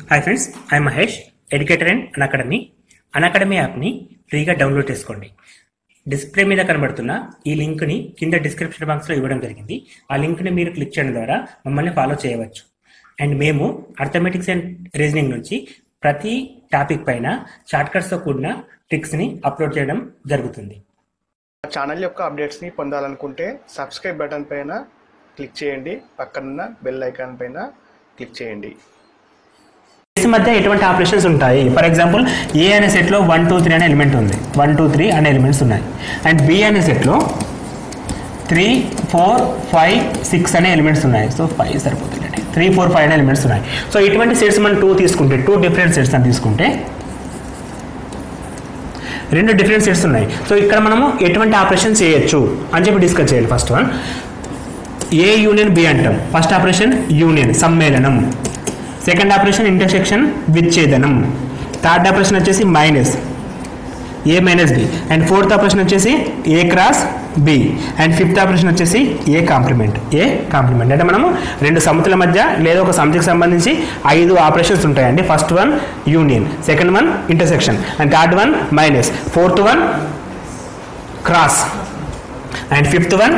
Hi friends, I Mahesh, educator and Unacademy యాప్ని ఫ్రీగా download చేసుకోండి. డిస్ప్లే మీద కనబడుతున్న ఈ లింక్ని కింద డిస్క్రిప్షన్ బాక్స్లో ఇవ్వడం జరిగింది. ఆ లింక్ని మీరు క్లిక్ చేయడం ద్వారా మమ్మల్ని ఫాలో చేయవచ్చు. అండ్ మేము అర్థమెటిక్స్ అండ్ రీజనింగ్ నుంచి ప్రతి టాపిక్ పైన షార్ట్కట్స్తో కూడిన ట్రిక్స్ని అప్లోడ్ చేయడం జరుగుతుంది. ఛానల్ యొక్క అప్డేట్స్ని పొందాలనుకుంటే సబ్స్క్రైబ్ బటన్ పైన క్లిక్ చేయండి, పక్కనున్న బెల్ ఐకాన్ పైన క్లిక్ చేయండి. మధ్య ఎటువంటి ఆపరేషన్స్ ఉంటాయి? ఫర్ ఎగ్జాంపుల్, ఏ అనే సెట్లో 1 2 3 అనే ఎలిమెంట్ ఉంది, 1 2 3 అనే ఎలిమెంట్స్ ఉన్నాయి. అండ్ బి అనే సెట్లో 3 4 5 6 అనే ఎలిమెంట్స్ ఉన్నాయి. సో 5 సరిపోతుంది, 3 4 5 అనే ఎలిమెంట్స్ ఉన్నాయి. సో ఇటువంటి సెట్స్ మనం 2 తీసుకుంటే, 2 డిఫరెంట్ సెట్స్ అని తీసుకుంటే 2 డిఫరెంట్ సెట్స్ ఉన్నాయి. సో ఇక్కడ మనము ఎటువంటి ఆపరేషన్ చేయొచ్చు అని చెప్పి డిస్కస్ చేయాలి. First one A union B అంటాం. ఫస్ట్ ఆపరేషన్ యూనియన్, సమ్మేళనం. సెకండ్ ఆపరేషన్ ఇంటర్సెక్షన్, విచ్ఛేదనం. థర్డ్ ఆపరేషన్ వచ్చేసి minus, A minus B. And fourth operation వచ్చేసి A cross B. And fifth operation వచ్చేసి ఏ కాంప్లిమెంట్. అంటే మనము 2 సమితుల మధ్య లేదా ఒక సమితికి సంబంధించి 5 ఆపరేషన్స్ ఉంటాయండి. First one union, second one intersection, and third one minus, fourth one cross, and fifth one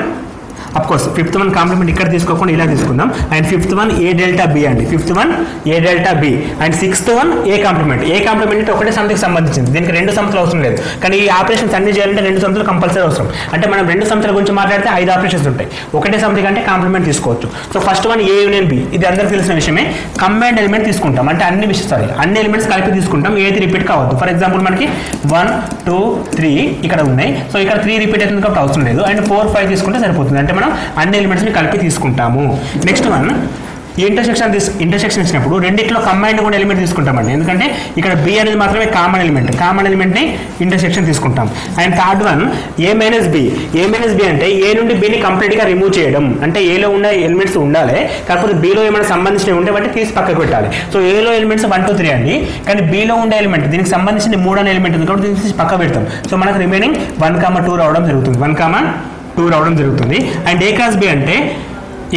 fifth one complement ఇక్కడ తీసుకోకుండా ఇలా తీసుకుందాం. And fifth one A delta B అండి, fifth one A delta B. And sixth one A complement. A complement అంటే ఒకటే సమితికి సంబంధించింది, దీనికి 2 సమితులు అవసరం లేదు. కానీ ఈ ఆపరేషన్స్ అన్ని చేయాలంటే 2 సమితులు కంపల్సరీ అవసరం. అంటే మనం 2 సమితుల గురించి మాట్లాడితే 5 ఆపరేషన్స్ ఉంటాయి. ఒకటే సమితి కంటే కాంప్లిమెంట్ తీసుకోవచ్చు. So first one A union B, ఇది అందరికీ తెలిసిన విషయమే. కంబైన్డ్ ఎలిమెంట్ తీసుకుంటాం, అంటే అన్ని ఎలిమెంట్స్ కలిపి తీసుకుంటాం, ఏది రిపీట్ కావద్దు. ఫర్ ఎగ్జాంపుల్ మనకి 1 2 3 ఇక్కడ ఉన్నాయి. సో ఇక్కడ 3 రిపీట్ అవుతుంది కాబట్టి అవసరం లేదు. అండ్ 4 5 తీసుకుంటే సరిపోతుంది, అంటే మనం అన్ని ఎలిమెంట్స్ కలిపి తీసుకుంటాము. నెక్స్ట్ వన్ ఇంటర్సెక్షన్ ఇచ్చినప్పుడు రెండిట్లో కంబైన్డ్ కూడా ఎలిమెంట్ తీసుకుంటామండి. ఎందుకంటే ఇక్కడ బి అనేది మాత్రమే కామన్ ఎలిమెంట్ ని ఇంటర్సెక్షన్ తీసుకుంటాం. And third one A minus B. అంటే ఏ నుండి బిని కంప్లీట్ గా రిమూవ్ చేయడం. అంటే ఏలో ఉన్న ఎలిమెంట్స్ ఉండాలి, కాకపోతే బిలో ఏమైనా సంబంధించినవి ఉంటే వాటి తీసి పక్కకు పెట్టాలి. సో ఏలో ఎలిమెంట్స్ 1 2 3 అండి, కానీ బిలో ఉండే ఎలిమెంట్ దీనికి సంబంధించిన 3 అనే ఎలిమెంట్ ఉంది కాబట్టి దీన్ని తీసి పక్క పెడతాం. సో మనకు రిమైనింగ్ 1 2 రావడం జరుగుతుంది, 1 2 రావడం జరుగుతుంది. అండ్ ఏ క్రాస్ బి అంటే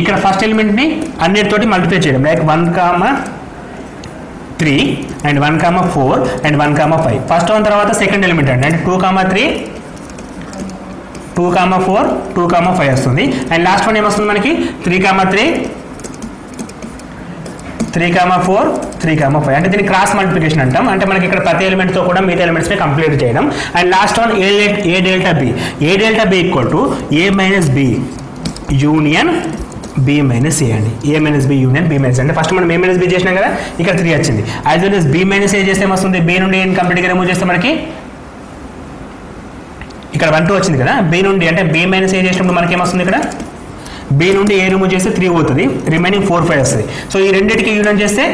ఇక్కడ ఫస్ట్ ఎలిమెంట్ని అన్నిటితోటి మల్టిప్లై చేయడం, like 1 3 and 1 4 and 1 5. First one తర్వాత సెకండ్ ఎలిమెంట్ అండి, అంటే 2 3 2 4 2 5 వస్తుంది. అండ్ లాస్ట్ వన్ ఏమొస్తుంది మనకి 3 3 3 4 3 5. అంటే దీన్ని క్రాస్ మల్టిప్లికేషన్ అంటాం. అంటే మనకి ఇక్కడ ప్రతి ఎలిమెంట్తో కూడా మిగతా ఎలిమెంట్స్ని కంప్లీట్ చేయడం. And last one A delta B. A delta B equal to A minus B union B minus A అండి. A minus B union B minus. అంటే ఫస్ట్ మనం ఏ మైనస్ బి చేసినాం కదా, ఇక్కడ 3 వచ్చింది. As well as B minus A చేస్తే ఏమొస్తుంది, B నుండి ఏం కంప్లీట్గా రిమూవ్ చేస్తే మనకి ఇక్కడ 1 2 వచ్చింది కదా. బి నుండి అంటే బి మైనస్ ఏ చేసినప్పుడు మనకి ఏమొస్తుంది, ఇక్కడ బి నుండి ఏ రిమూవ్ చేస్తే 3 పోతుంది, రిమైనింగ్ 4 5 వస్తుంది. సో ఈ రెండింటికి యూనియన్ చేస్తే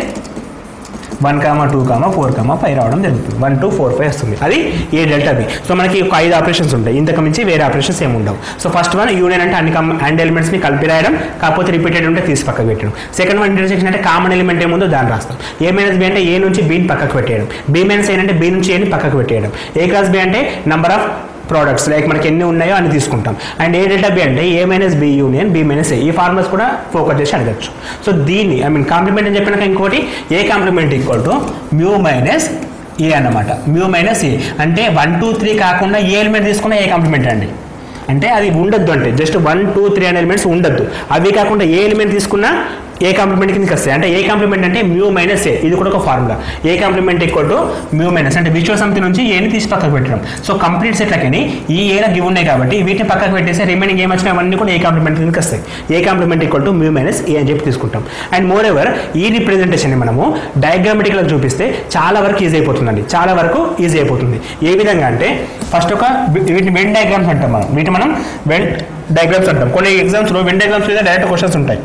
1 2 4 5 రావడం జరుగుతుంది. 1 2 4 5 వస్తుంది, అది ఏ డెల్టా బి. సో మనకి ఒక 5 ఆపరేషన్స్ ఉంటాయి, ఇంతకు మించి వేరే ఆపరేషన్స్ ఏమి ఉండవు. సో ఫస్ట్ వన్ యూనియన్ అంటే అన్ని ఎలిమెంట్స్ని కలిపి రాయడం, కాకపోతే రిపీటెడ్ ఉంటే తీసి పక్కకు పెట్టడం. సెకండ్ వన్ ఇంటర్సెక్షన్ అంటే కామన్ ఎలిమెంట్ ఏముందో దాన్ని రాస్తాం. ఏ మైనస్ బి అంటే ఏ నుంచి బిని పక్కకు పెట్టేయడం, బి మైనస్ ఏ అంటే బి నుంచి ఏని పక్కకు పెట్టేయడం. ఏ క్రాస్ బి అంటే నంబర్ ఆఫ్ ప్రోడక్ట్స్, లైక్ మనకి ఎన్ని ఉన్నాయో అన్ని తీసుకుంటాం. అండ్ ఏ డెల్టా బి అంటే A minus B union B minus A. ఈ ఫార్ములాస్ కూడా ఫోకస్ చేసి అడగచ్చు. సో దీన్ని కాంప్లిమెంట్ అని చెప్పినాక ఇంకోటి A complement equal to mu minus A అన్నమాట. మ్యూ మైనస్ ఏ అంటే 1 2 3 కాకుండా ఏ ఎలిమెంట్ తీసుకున్నా ఏ కాంప్లిమెంట్ అండి. అంటే అది ఉండొద్దు, అంటే జస్ట్ 1 2 3 అనే ఎలిమెంట్స్ ఉండొద్దు. అవి కాకుండా ఏ ఎలిమెంట్ తీసుకున్నా ఏ కాంప్లిమెంట్ కిందకి వస్తాయి. అంటే ఏ కాంప్లిమెంట్ అంటే మ్యూ మైనస్ ఏ, ఇది కూడా ఒక formula. A complement equal to mu minus, అంటే విశ్వ సమితి నుంచి ఏని తీసి పక్కకు పెట్టడం. సో కంప్లీట్ సెట్లకి ఈ ఏలా గివ్ ఉన్నాయి కాబట్టి వీటిని పక్కకు పెట్టేసి రిమైనింగ్ ఏం వచ్చినా అవన్నీ కూడా ఏ కాంప్లిమెంట్ కిందకి వస్తాయి. A complement equal to mu minus A అని చెప్పి తీసుకుంటాం. అండ్ మోర్ ఎవర్ ఈ రిప్రజెంటేషన్ మనము డయాగ్రామెటిక్గా చూపిస్తే చాలా వరకు ఈజీ అయిపోతుందండి, ఏ విధంగా అంటే ఫస్ట్ వీటిని వెన్ డయాగ్రామ్స్ అంటాం మనం వెన్ డయాగ్రామ్స్ అంటాం. కొన్ని ఎగ్జామ్స్లో వెన్ డయాగ్రామ్స్ మీద డైరెక్ట్ క్వశ్చన్స్ ఉంటాయి.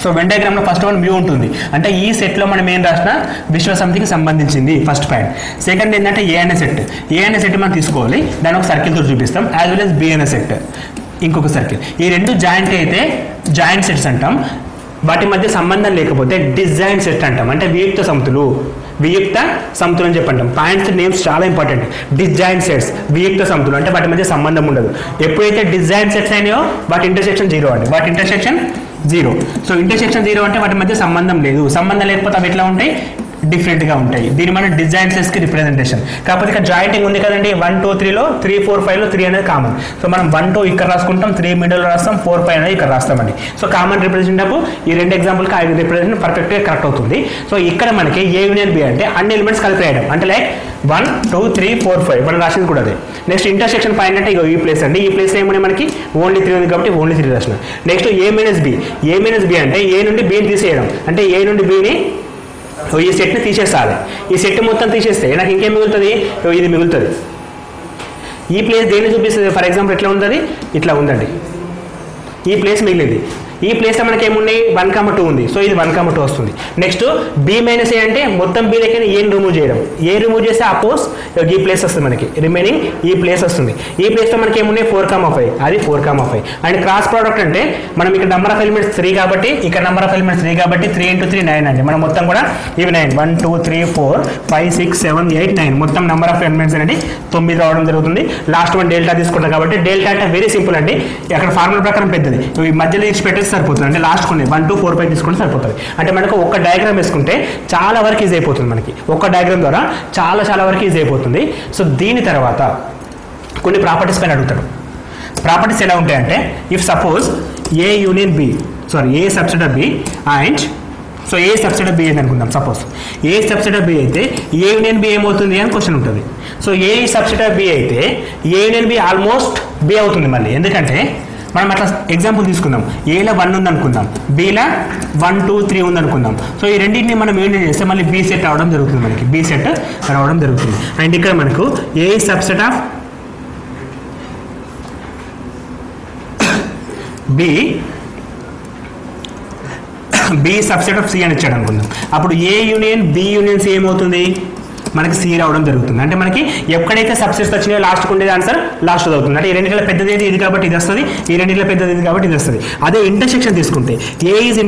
సో వెన్ డయాగ్రామ్లో ఫస్ట్ వన్ మ్యూ ఉంటుంది, అంటే ఈ సెట్లో మనం ఏం రాసినా విశ్వ సమితికి సంబంధించింది ఫస్ట్ పాయింట్. సెకండ్ ఏంటంటే ఏ అనే సెట్ మనం తీసుకోవాలి, దాన్ని ఒక సర్కిల్తో చూపిస్తాం. యాజ్ వెల్ as బి అనే సెట్ ఇంకొక సర్కిల్. ఈ 2 జాయింట్ అయితే జాయింట్ సెట్స్ అంటాం. వాటి మధ్య సంబంధం లేకపోతే డిజాయింట్ సెట్ అంటాం. అంటే వియుక్త సమితులు అని చెప్పంటాం. పాయింట్స్ నేమ్స్ చాలా ఇంపార్టెంట్. డిజాయింట్ సెట్స్, వియుక్త సమితులు అంటే వాటి మధ్య సంబంధం ఉండదు. ఎప్పుడైతే డిజాయింట్ సెట్స్ అయినాయో వాటి ఇంటర్సెక్షన్ 0 అండి, వాటి ఇంటర్సెక్షన్ 0. సో ఇంటర్సెక్షన్ 0 అంటే వాటి మధ్య సంబంధం లేదు. సంబంధం లేకపోతే అవి ఎట్లా ఉంటాయి, డిఫరెంట్గా ఉంటాయి. దీని మన డిజైన్సెస్కి రిప్రజెంటేషన్. కాకపోతే ఇక్కడ జాయింటింగ్ ఉంది కదండి, 1 2 3లో 3 4 5లో 3 అనేది కామన్. సో మనం 1 2 ఇక్కడ రాసుకుంటాం, 3 మిడిల్లో రాస్తాం, 4 5 అనేది ఇక్కడ రాస్తామండి. సో కామన్ రిప్రజెంట్ అప్పుడు ఈ రెండు ఎగ్జాంపుల్కి ఆ రిప్రజెంట్ పర్ఫెక్ట్గా కరెక్ట్ అవుతుంది. సో ఇక్కడ మనకి ఏ యూనియన్ బి అంటే అన్ని ఎలిమెంట్స్ కలిపి రాయడం, అంటే లైక్ 1 2 3 4 5 మనం రాసింది కూడా అదే. నెక్స్ట్ ఇంటర్సెక్షన్ పాయింట్ అంటే ఈ ప్లేస్ అండి, ఈ ప్లేస్ ఏమని మనకి ఓన్లీ 3 ఉంది కాబట్టి ఓన్లీ 3 రాసిన. నెక్స్ట్ ఏ మైనస్ బి అంటే ఏ నుండి బిని తీసేయడం, అంటే ఏ నుండి బిని ఈ సెట్ని తీసేస్తాలి. ఈ సెట్ మొత్తం తీసేస్తే నాకు ఇంకేం మిగులుతుంది, ఇది మిగులుతుంది. ఈ ప్లేస్ దేన్ని చూపిస్తుంది, ఫర్ ఎగ్జాంపుల్ ఎట్లా ఉంటుంది, ఇట్లా ఉందండి, ఈ ప్లేస్ మిగిలింది. ఈ ప్లేస్లో మనకి ఏమున్నాయి 1 2 ఉంది. సో ఇది 1 2 వస్తుంది. నెక్స్ట్ బి మైనస్ ఏ అంటే మొత్తం బి దగ్గర ఏం రిమూవ్ చేయడం, ఏ రిమూవ్ చేస్తే అపోజ్ ఈ ప్లేస్ వస్తుంది మనకి, రిమైనింగ్ ఈ ప్లేస్ వస్తుంది. ఈ ప్లేస్లో మనకి ఏమున్నాయి 4 5, అది 4 5. అండ్ క్రాస్ ప్రోడక్ట్ అంటే మనం ఇక్కడ నెంబర్ ఆఫ్ ఎలిమెంట్స్ 3 కాబట్టి ఇక్కడ నెంబర్ ఆఫ్ ఎలిమెంట్స్ 3 కాబట్టి 3 × 3 9 అండి. మనం మొత్తం కూడా ఇవి 9 1 2 3 4 5 6 7 8 9 మొత్తం నెంబర్ ఆఫ్ ఎలిమెంట్స్ అనేది 9 రావడం జరుగుతుంది. లాస్ట్ వన్ డెల్టా తీసుకుంటాం కాబట్టి డెల్టా అంటే వెరీ సింపుల్ అండి, అక్కడ ఫార్ములా ప్రకారం పెద్దది, ఈ మధ్యలో ఇచ్చి పెట్టేసి సరిపోతుంది. అంటే లాస్ట్ కొన్ని 1 2 4 5 తీసుకుంటే సరిపోతుంది. అంటే మనకు ఒక డయాగ్రామ్ వేసుకుంటే చాలా వరకు ఈజీ అయిపోతుంది, మనకి ఒక డయాగ్రామ్ ద్వారా చాలా వరకు ఈజీ అయిపోతుంది. సో దీని తర్వాత కొన్ని ప్రాపర్టీస్ పైన అడుగుతాడు. ప్రాపర్టీస్ ఎలా ఉంటాయంటే if suppose A union B A subset of B and so A subset of B అని అనుకుందాం. Suppose A subset of B అయితే ఏ యూనియన్ బి ఏమవుతుంది అని క్వశ్చన్ ఉంటుంది. So A subset of B అయితే A union B almost B అవుతుంది మళ్ళీ, ఎందుకంటే మనం అట్లా ఎగ్జాంపుల్ తీసుకుందాం. ఏలో 1 ఉంది అనుకుందాం, బిలో 1 2 3 ఉంది అనుకుందాం. సో ఈ రెండింటిని మనం యూనియన్ చేస్తే మళ్ళీ బి సెట్ రావడం జరుగుతుంది, మనకి బి సెట్ రావడం జరుగుతుంది. అండ్ ఇక్కడ మనకు A subset of B subset of C అని ఇచ్చాడు అనుకుందాం. అప్పుడు A union B union C ఏమవుతుంది, మనకి సి రావడం జరుగుతుంది. అంటే మనకి ఎక్కడైతే సబ్సెట్స్ వచ్చినాయో లాస్ట్కి ఉండేది ఆన్సర్ లాస్ట్ అవుతుంది. అంటే ఈ రెండింటిలో పెద్దది ఇది కాబట్టి ఇది వస్తుంది, ఈ రెండింటిలో పెద్దది ఇది కాబట్టి ఇది వస్తుంది. అదే ఇంటర్సెక్షన్ తీసుకుంటే ఏ ఈజ్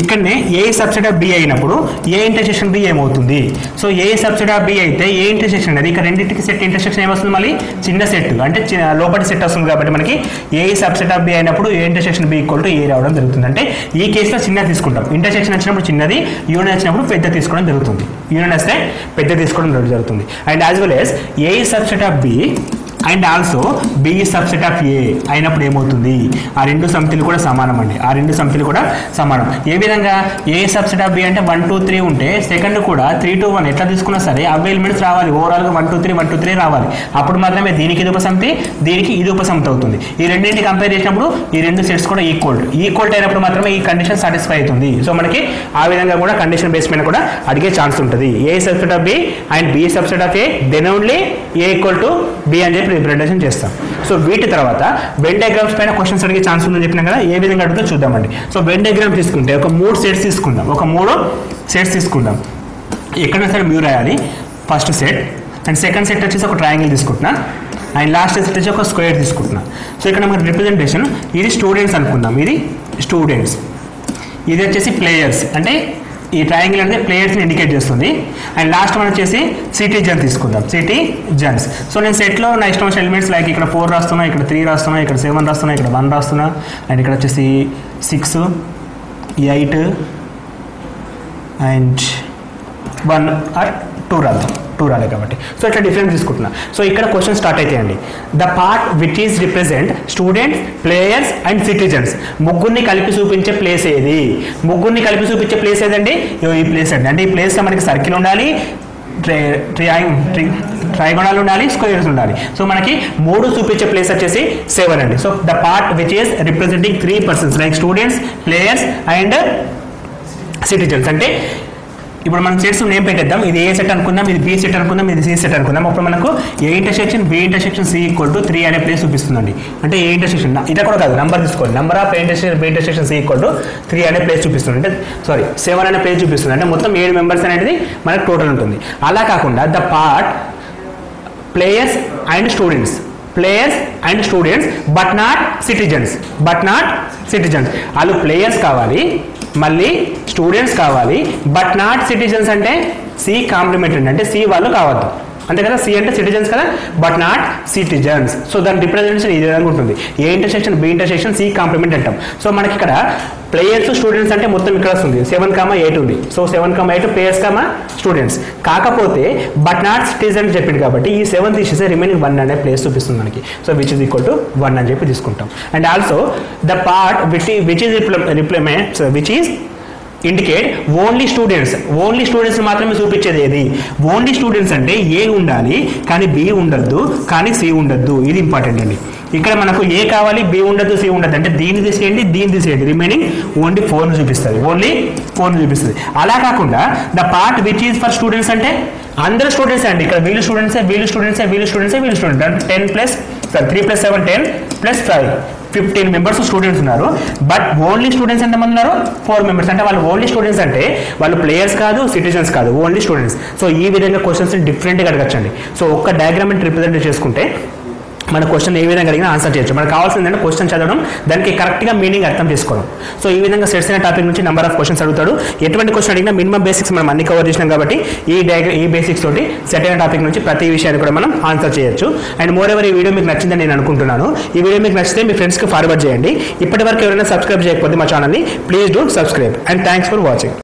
ఇక్కడనే ఏ సబ్సెట్ ఆఫ్ బి అయినప్పుడు ఏ ఇంటర్సెక్షన్ బి ఏమవుతుంది. So A subset of B అయితే ఏ ఇంటర్సెక్షన్ అది ఇక్కడ రెండింటికి సెట్ ఇంటర్సెక్షన్ ఏమొస్తుంది, మళ్ళీ చిన్న సెట్ అంటే లోపలి సెట్ వస్తుంది కాబట్టి మనకి ఏ సబ్సెట్ ఆఫ్ బి అయినప్పుడు A intersection B equal to A రావడం జరుగుతుంది. అంటే ఈ కేసులో చిన్న తీసుకుంటాం, ఇంటర్సెక్షన్ వచ్చినప్పుడు చిన్నది, యూనియన్ వచ్చినప్పుడు పెద్ద తీసుకోవడం జరుగుతుంది. యూనియన్ వస్తే పెద్ద తీసుకోవడం జరుగుతుంది. And as well as A subset of B and also B subset of A అయినప్పుడు ఏమవుతుంది, ఆ రెండు సమితులు కూడా సమానం అండి, ఆ రెండు సమితులు కూడా సమానం. ఏ విధంగా ఏ సబ్సెట్ ఆఫ్ బి అంటే 1 2 3 ఉంటే సెకండ్ కూడా 3 2 1 ఎట్లా తీసుకున్నా సరే అవే ఎలిమెంట్స్ రావాలి, ఓవరాల్గా 1 2 3 1 2 3 రావాలి. అప్పుడు మాత్రమే దీనికి ఇది ఉపసమితి, దీనికి ఇది ఉపసమితి అవుతుంది. ఈ రెండింటిని కంపేర్ చేసినప్పుడు ఈ రెండు సెట్స్ కూడా ఈక్వల్ అయినప్పుడు మాత్రమే ఈ కండిషన్ సాటిస్ఫై అవుతుంది. సో మనకి ఆ విధంగా కూడా కండిషన్ బేస్ మీద కూడా అడిగే ఛాన్స్ ఉంటుంది. A subset of B and B subset of A then only A equal to B అని చెప్పి రిప్రజెంటేషన్ చేస్తాం. సో వీటి తర్వాత వెన్ డయాగ్రామ్స్ పైన క్వశ్చన్స్ అడిగే ఛాన్స్ ఉందని చెప్పినా కదా, ఏ విధంగా అడుగుతో చూద్దామండి. సో వెన్ డయాగ్రామ్ తీసుకుంటే ఒక 3 సెట్స్ తీసుకుందాం, ఎక్కడైనా సరే మ్యూ రాయాలి. First set and second set వచ్చేసి ఒక ట్రయాంగిల్ తీసుకుంటున్నా అండ్ లాస్ట్ సెట్ వచ్చి ఒక స్క్వేర్ తీసుకుంటున్నా. సో ఇక్కడ మనకి రిప్రజెంటేషన్ ఇది స్టూడెంట్స్ అనుకుందాం, ఇది స్టూడెంట్స్, ఇది వచ్చేసి ప్లేయర్స్, అంటే ఈ ట్రయాంగిల్ అనేది ప్లేయర్స్ని ఇండికేట్ చేస్తుంది. అండ్ లాస్ట్ మనం వచ్చేసి సిటిజన్ తీసుకుందాం, సిటిజన్స్. సో నేను సెట్లో నా ఇష్టం వచ్చిన ఎలిమెంట్స్ లైక్ ఇక్కడ 4 రాస్తున్నా, ఇక్కడ 3 రాస్తున్నా, ఇక్కడ 7 రాస్తున్నా, ఇక్కడ 1 రాస్తున్నా, అండ్ ఇక్కడ వచ్చేసి 6 8 అండ్ 1 ఆర్ 2 రాద్దాం, 2 రాలే కాబట్టి. సో ఇట్లా డిఫరెన్స్ తీసుకుంటున్నా. సో ఇక్కడ క్వశ్చన్ స్టార్ట్ అయితాయండి. The part which is represent students, players and citizens, ముగ్గురిని కలిపి చూపించే ప్లేస్ ఏది? ముగ్గురిని కలిపి చూపించే ప్లేస్ ఏదండి? ఈ ప్లేస్ అండి. అంటే ఈ ప్లేస్లో మనకి సర్కిల్ ఉండాలి, ట్రైగోనల్ ఉండాలి, స్క్వేర్స్ ఉండాలి. సో మనకి 3 చూపించే ప్లేస్ వచ్చేసి 7 అండి. So the part which is representing 3 persons like students, players and citizens. అంటే ఇప్పుడు మనం సెట్స్ నేమ్ పెట్టేద్దాం. ఇది ఏ సెట్ అనుకుందాం, ఇది బి సెట్ అనుకుందాం, ఇది సి సెట్ అనుకుందాం. అప్పుడు మనకు A intersection B intersection C equal to 3 అనే ప్లేస్ చూపిస్తుందండి. అంటే ఏ ఇంటర్సెక్షన్ ఇట్లా కూడా కాదు, నెంబర్ తీసుకోండి, number of A intersection B intersection C equal to 3 అనే ప్లేస్ చూపిస్తుంది. అంటే 7 అనే ప్లేస్ చూపిస్తుంది. అంటే మొత్తం 7 మెంబర్స్ అనేది మనకు టోటల్ ఉంటుంది. అలా కాకుండా the part players and students but not citizens, వాళ్ళు ప్లేయర్స్ కావాలి, మళ్ళీ స్టూడెంట్స్ కావాలి, బట్ నాట్ సిటిజన్స్ అంటే సి కాంప్లిమెంటరీ, అంటే సి వాళ్ళు కావద్దు. అంతే కదా. సి అంటే సిటిజన్స్ కదా, బట్ నాట్ సిటిజన్స్. సో దాని రిప్రజెంటేషన్ ఈ విధంగా ఉంటుంది. A intersection B intersection C complement అంటాం. సో మనకి ఇక్కడ ప్లేయర్స్ స్టూడెంట్స్ అంటే మొత్తం ఇక్కడ వస్తుంది 7,8 ఉంది. So 7,8 players students. కాకపోతే బట్ నాట్ సిటిజన్ చెప్పింది కాబట్టి ఈ 7 తీసేస్తే రిమైనింగ్ 1 అనే ప్లేస్ చూపిస్తుంది మనకి. So which is equal to 1 అని చెప్పి తీసుకుంటాం. And also the part which is indicate only students మాత్రమే చూపించేది. ఏది ఓన్లీ స్టూడెంట్స్ అంటే ఏ ఉండాలి కానీ బి ఉండద్దు, కానీ సి ఉండద్దు. ఇది ఇంపార్టెంట్ అండి. ఇక్కడ మనకు ఏ కావాలి, బి ఉండద్దు, సి ఉండద్దు అంటే దీన్ని తీసేయండి, రిమైనింగ్ ఓన్లీ 4 చూపిస్తుంది. అలా కాకుండా the part which is for students అంటే అందరూ స్టూడెంట్స్ అండి. ఇక్కడ వీళ్ళు స్టూడెంట్స్ 10 ప్లస్ 3 + 7 10 + 5 15 మెంబర్స్ స్టూడెంట్స్ ఉన్నారు. బట్ ఓన్లీ స్టూడెంట్స్ ఎంతమంది ఉన్నారు, 4 మెంబర్స్. అంటే వాళ్ళు ఓన్లీ స్టూడెంట్స్ అంటే వాళ్ళు ప్లేయర్స్ కాదు, సిటిజన్స్ కాదు, ఓన్లీ స్టూడెంట్స్. సో ఈ విధంగా క్వశ్చన్స్ డిఫరెంట్గా అడగచ్చండి. సో ఒక్క డయాగ్రామ్ రిప్రజెంట్ చేసుకుంటే మన క్వశ్చన్ ఏ విధంగా అడిగినా ఆన్సర్ చేయొచ్చు. మనకు కావాల్సింది ఏంటంటే క్వశ్చన్ చదవడం, దానికి కరెక్ట్గా మీనింగ్ అర్థం చేసుకోవడం. సో ఈ విధంగా సెట్స్ అనే టాపిక్ నుంచి నెంబర్ ఆఫ్ క్వశ్చన్స్ అడుగుతాడు. ఎటువంటి క్వశ్చన్ అడిగినా మినిమం బేసిక్స్ మనం అన్ని కవర్ చేసినాం కాబట్టి ఈ బేసిక్స్ తోటి సెట్ అయిన టాపిక్ నుంచి ప్రతి విషయాన్ని కూడా మనం ఆన్సర్ చేయొచ్చు. అండ్ మోర్ ఎవర్ ఈ వీడియో మీకు నచ్చిందని నేను అనుకుంటున్నాను. ఈ వీడియో మీకు నచ్చితే మీ ఫ్రెండ్స్కి ఫార్వర్డ్ చేయండి. ఇప్పటివరకు ఎవరైనా సబ్స్క్రైబ్ చేయకపోతే మా ఛానల్ని please do subscribe. And thanks for watching.